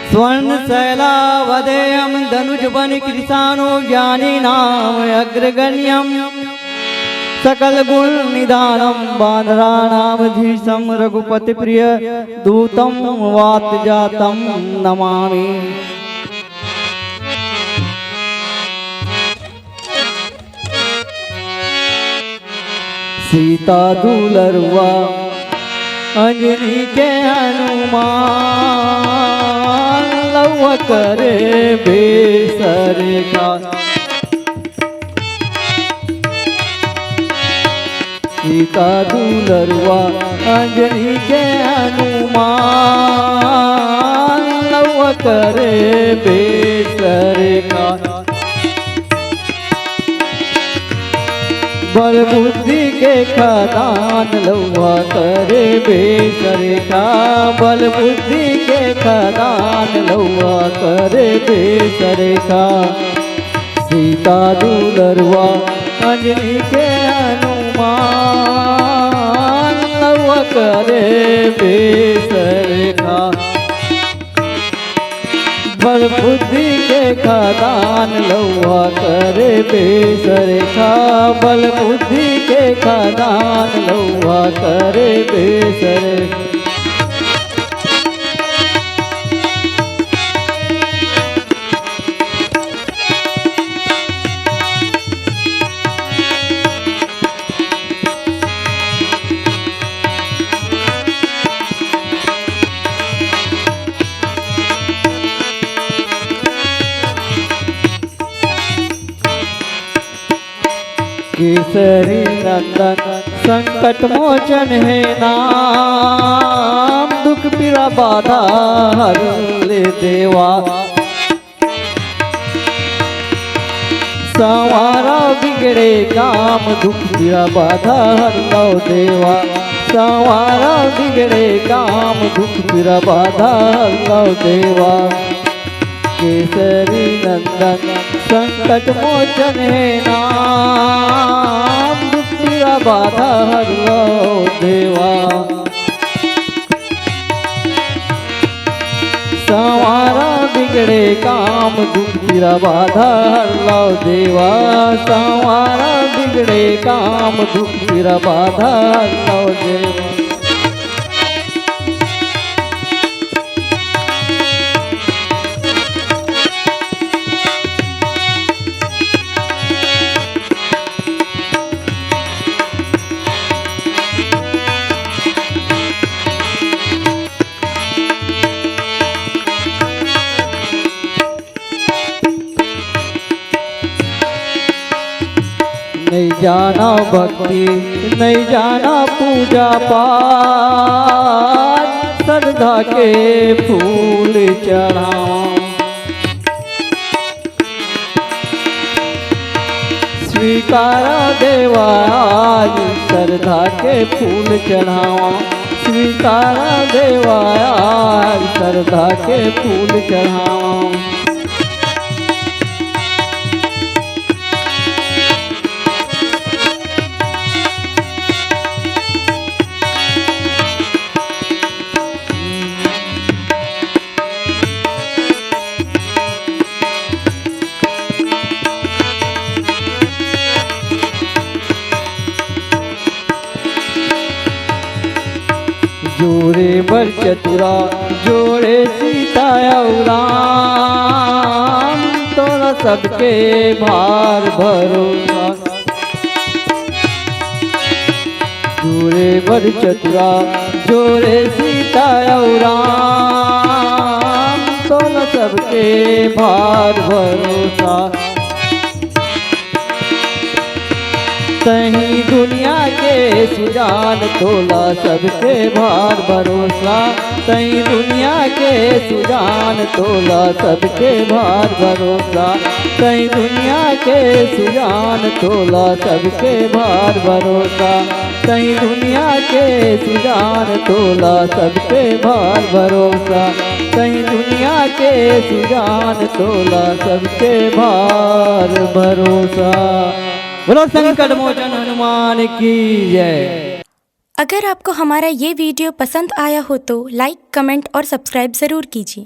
स्वर्ण शैलावदेयं धनुजवन कृशानो ज्ञानी नाम अग्रगण्यम सकल गुण निदानम वानराणामधीशं रघुपति प्रिय दूतम वात जातम नमामि। सीता दुलरुआ अंजनी के हनुमान लौह करे बेसर का। सीता दुलरुआ अंजनी के हनुमान लौह करे बेसर का। बल बुद्धि के खदान लौह करे बेसर का। बल बुद्धि के खदान लौह करे बेसर का। सीता दुलरुआ अंजनी के हनुमान लौह करे बेसर का। बल बुद्धि के खदान लौह करे बेसर का। बल बुद्धि के खदान लौह करे बेसर। केसरी नंदन संकट मोचन है नाम। दुख पीड़ा बाधा हर ले देवा। संवारा बिगड़े काम दुख पीड़ा बाधा हर लो देवा। संवारा बिगड़े काम दुख पीड़ा बाधा हर लो देवा। केसरी नंदन संकट मोचन है नाम। दुख पीड़ा बाधा हर लो देवा। संवारा बिगड़े काम दुख पीड़ा बाधा हर लो देवा। संवारा बिगड़े काम दुख पीड़ा बाधा हर लो देवा। नहीं जाना भक्ति नहीं जाना पूजा पाठ। श्रद्धा के फूल चढ़ावा। स्वीकारा देवा आज श्रद्धा के फूल चढ़ावा। स्वीकारा देवा आज श्रद्धा के फूल चढ़ावा। जोड़े बर चतुरा जोड़े सीता और राम। तोरा सबके भार भरोसा। जोड़े बर चतुरा जोड़े सीता और राम। तोरा सबके भार भरोसा। तही दुनिया के सुजान तोला सबके भार भरोसा। तही दुनिया के सुजान तोला सबके भार भरोसा। तही दुनिया के सुजान तोला सबके भार भरोसा। तही दुनिया के सुजान तोला सबके भार भरोसा। तही दुनिया के सुजान तोला सबके भार भरोसा। बोलो संकट मोचन हनुमान की जय। अगर आपको हमारा ये वीडियो पसंद आया हो तो लाइक, कमेंट और सब्सक्राइब ज़रूर कीजिए।